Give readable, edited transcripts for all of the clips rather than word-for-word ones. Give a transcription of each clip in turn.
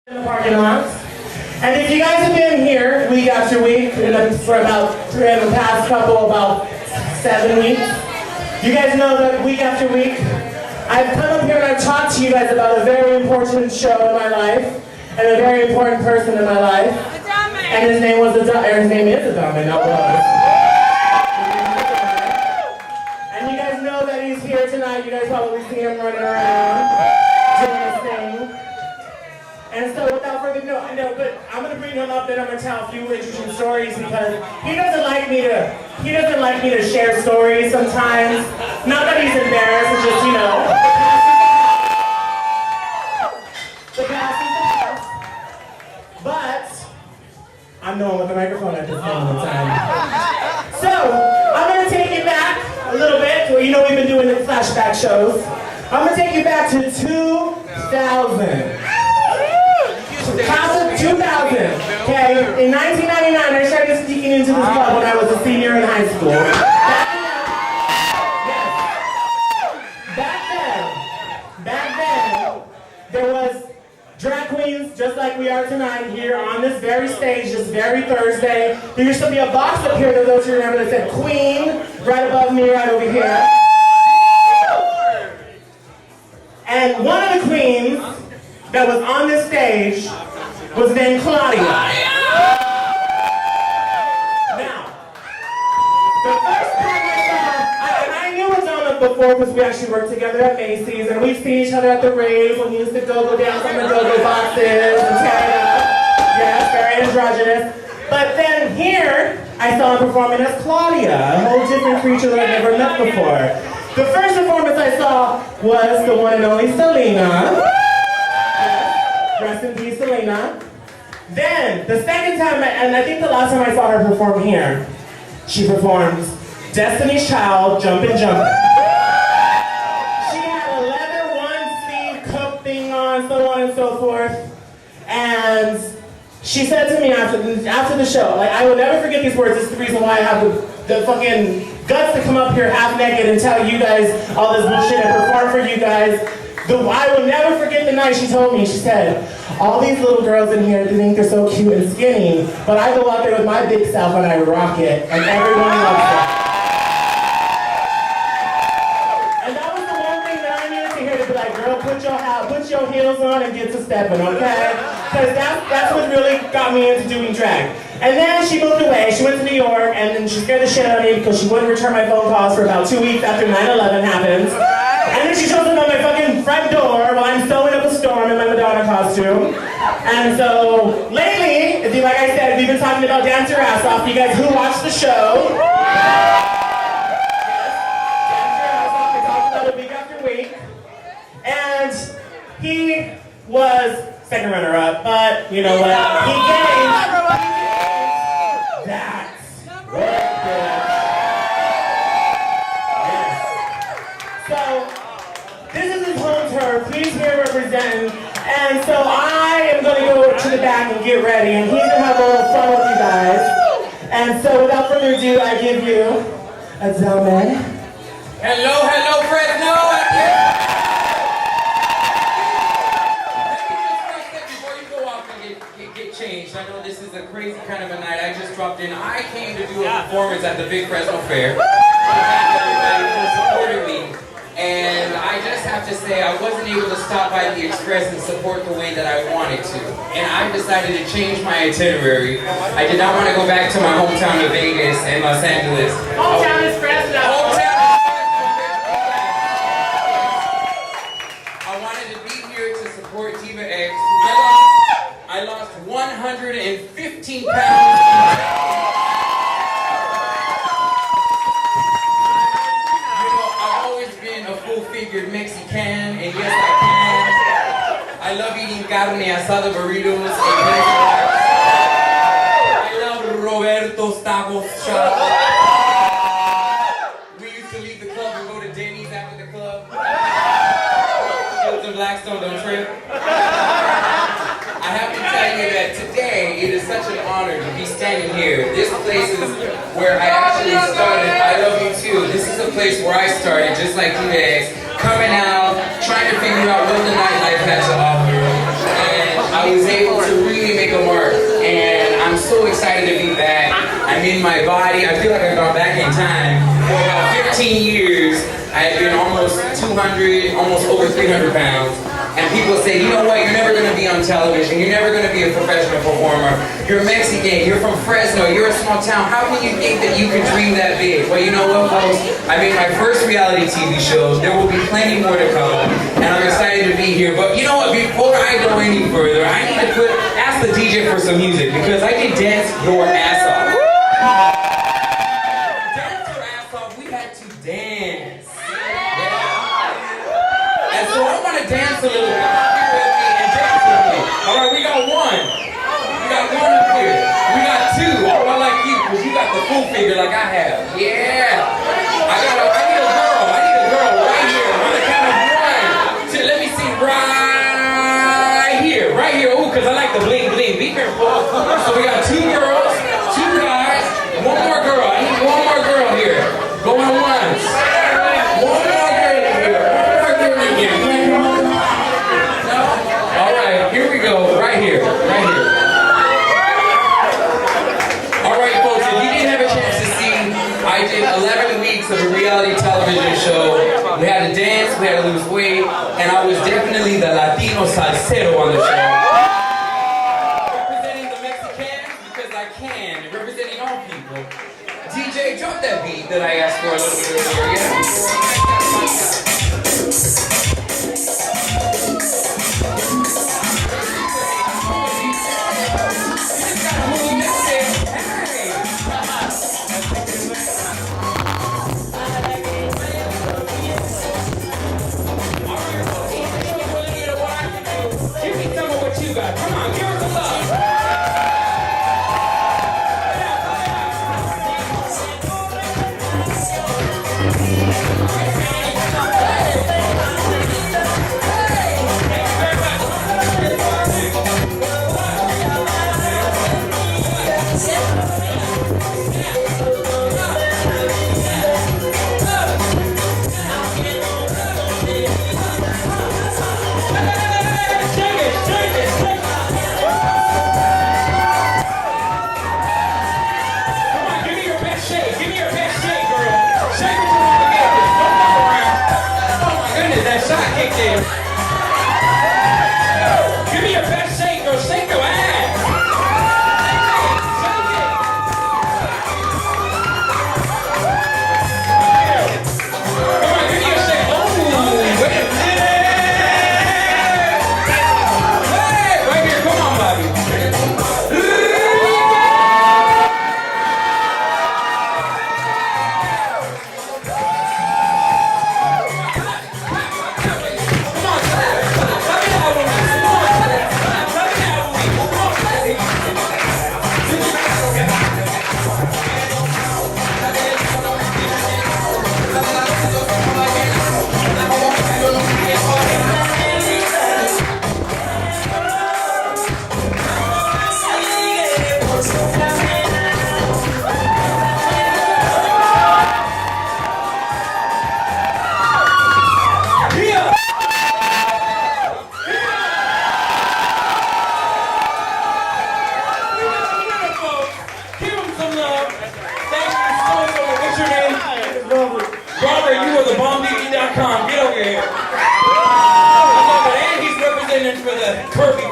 in the parking lot. And if you guys have been here week after week, for about the past about 7 weeks, you guys know that week after week, I've come up here and I've talked to you guys about a very important show in my life, and a very important person in my life. Adamme. And his name is Adamme, not was. And you guys know that he's here tonight. You guys probably see him running around, doing his thing. And so without further ado, I know, but I'm gonna bring him up and I'm gonna tell a few interesting stories because he doesn't like me to share stories sometimes. Not that he's embarrassed, it's just, you know, the past is the past. But I'm the one with the microphone at this moment in time. So I'm gonna take you back a little bit. Well, you know we've been doing the flashback shows. I'm gonna take you back to 2000. Class of 2000, okay? In 1999, I started sneaking into this club when I was a senior in high school. Back then, there was drag queens just like we are tonight here on this very stage, this very Thursday. There used to be a box up here, to those who remember, that said Queen, right above me, right over here. And one of the queens that was on this stage was named Claudia. Now, the first time I knew Adamme before because we actually worked together at Macy's, and we've seen each other at the raves when we used to go dance on the go-go boxes and tear it up. Yes, very androgynous. But then here, I saw him performing as Claudia, a whole different creature that I've never met before. The first performance I saw was the one and only Selena. Rest in peace, Selena. Then, the second time, and I think the last time I saw her perform here, she performed Destiny's Child, Jumpin' Jumpin'. She had a leather one-sleeve cup thing on, so on and so forth. And she said to me after the show, like, I will never forget these words. This is the reason why I have the fucking guts to come up here half naked and tell you guys all this bullshit and perform for you guys. I will never forget the night she told me. She said, all these little girls in here think they're so cute and skinny, but I go out there with my big self and I rock it, and everyone loves it. And that was the one thing that I needed to hear, to be like, girl, put your heels on and get to stepping, okay? Because that's what really got me into doing drag. And then she moved away. She went to New York, and then she scared the shit out of me because she wouldn't return my phone calls for about 2 weeks after 9/11 happened. And then she shows up on my fucking front door while I'm sewing up a storm in my Madonna costume. And so, lately, like I said, we've been talking about Dance Your Ass Off. You guys who watched the show? Yes, Dance Your Ass Off. I talked about it week after week. And he was second runner-up, but you know what? He gave that. So, this is his home turf. He's here representing. And so I am going to go to the back and get ready. And he's going to have a little fun with you guys. And so without further ado, I give you Adamme. Hello, Fresno. Before you go off and get changed, I know this is a crazy kind of a night. I just dropped in. I came to do a performance at the Big Fresno Fair. Thank everybody for supporting me. And I just have to say, I wasn't able to stop by the Express and support the way that I wanted to. And I decided to change my itinerary. I did not want to go back to my hometown of Vegas and Los Angeles. Hometown is Fresno. I wanted to be here to support Diva X. I lost 115 pounds. Full-figured Mexican, and yes, I can. I love eating carne asada burritos and quesadillas. I love Roberto's tacos shop. We used to leave the club and go to Denny's after the club. Shields and Blackstone, don't trip. I have to tell you that today it is such an honor to be standing here. This place is where I actually started. I love you too. This is a place where I started, just like you guys, coming out, trying to figure out what the nightlife had to offer. And I I was able to really make a mark, and I'm so excited to be back. I'm in my body. I feel like I've gone back in time. For about 15 years, I had been almost 200, almost over 300 pounds. And people say, you know what, you're never going to be on television, you're never going to be a professional performer, you're Mexican, you're from Fresno, you're a small town, how can you think that you can dream that big? Well, you know what, folks, I made my first reality TV show, there will be plenty more to come, and I'm excited to be here. But you know what, before I go any further, I need to ask the DJ for some music, because I can dance your ass off. Dance your ass off, we had to dance. And so I want to dance a little bit. With me and dance with me. All right, we got one. We got one up here. We got two. Oh, I like you because you got the full figure like I have. Yeah. I need a girl. I need a girl right here. On the count of 1, 2. Let me see. Right here. Right here. Ooh, because I like the bling bling. Be careful. So we got 2 girls, 2 guys, 1 more girl. I need 1 more girl here. Going once. 1 more girl here. Alright, here we go, right here. Alright folks, if you didn't have a chance to see, I did 11 weeks of a reality television show. We had to dance, we had to lose weight, and I was definitely the Latino salsero on the show. Representing the Mexicans, because I can, and representing all people. DJ, drop that beat that I asked for a little bit earlier, yeah? Give me your best shake, girl. Shake your ass. Shake it. Come on, give me a shake. Oh, wait a minute. Hey, right here. Come on, Bobby.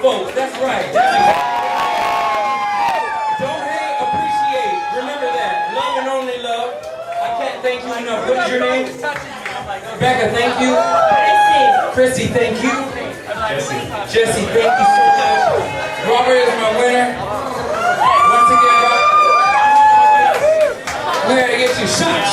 Folks, that's right. Don't hate, appreciate. Remember that. Love and only love. I can't thank you enough. What is your name? Rebecca, thank you. Christy, thank you. Jesse, thank you so much. Robert is my winner. Once again, Robert. We gotta get you shot.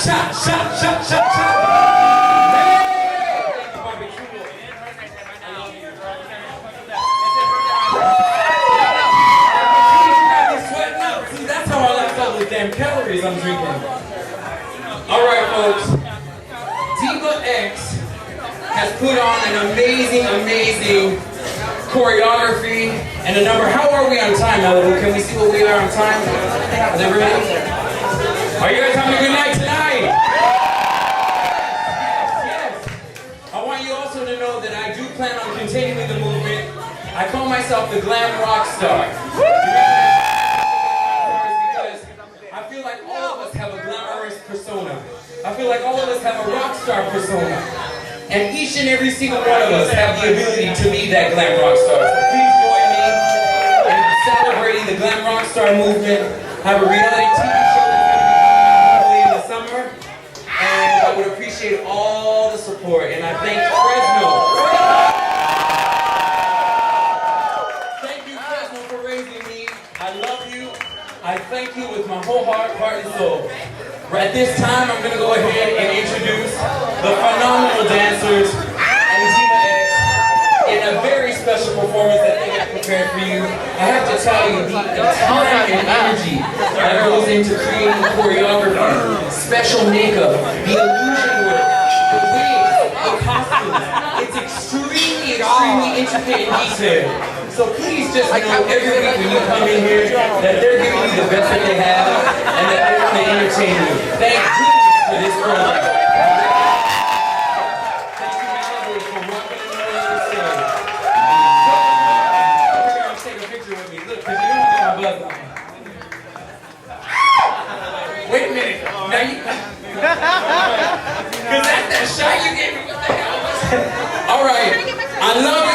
Damn calories I'm drinking. Alright folks, Diva X has put on an amazing choreography and a number. How are we on time, Malibu? Can we see what we are on time? Is everybody? Are you guys having a good night tonight? Yes. I want you also to know that I do plan on continuing the movement. I call myself myself the glam rock star. Because I feel like all of us have a glamorous persona. I feel like all of us have a rock star persona. And each and every single one of us have the ability to be that glam rock star. So please join me in celebrating the glam rock star movement. I have a reality TV show that's going to be in the summer. And I would appreciate all the support. And I thank Fresno. Thank you, Fresno, for raising me. I love you. I thank you with my whole heart and soul. At this time, I'm going to go ahead and introduce the phenomenal dancers and Team X in a very special performance that they have prepared for you. I have to tell you, the time and energy that goes into creating choreography, special makeup, the illusion work, the wigs, the costumes, it's extremely intricate and detailed. So please just know every week when you come in here that they're giving you the best that they have and that they're going to entertain you. Thank you for this program. Thank you, Malibu, for rocking and rolling this show. Come take a picture with me. Look, because you don't have my buzz on. Wait a minute. Now you... Because that's that shot you gave me. What the hell was that? All right. I love you.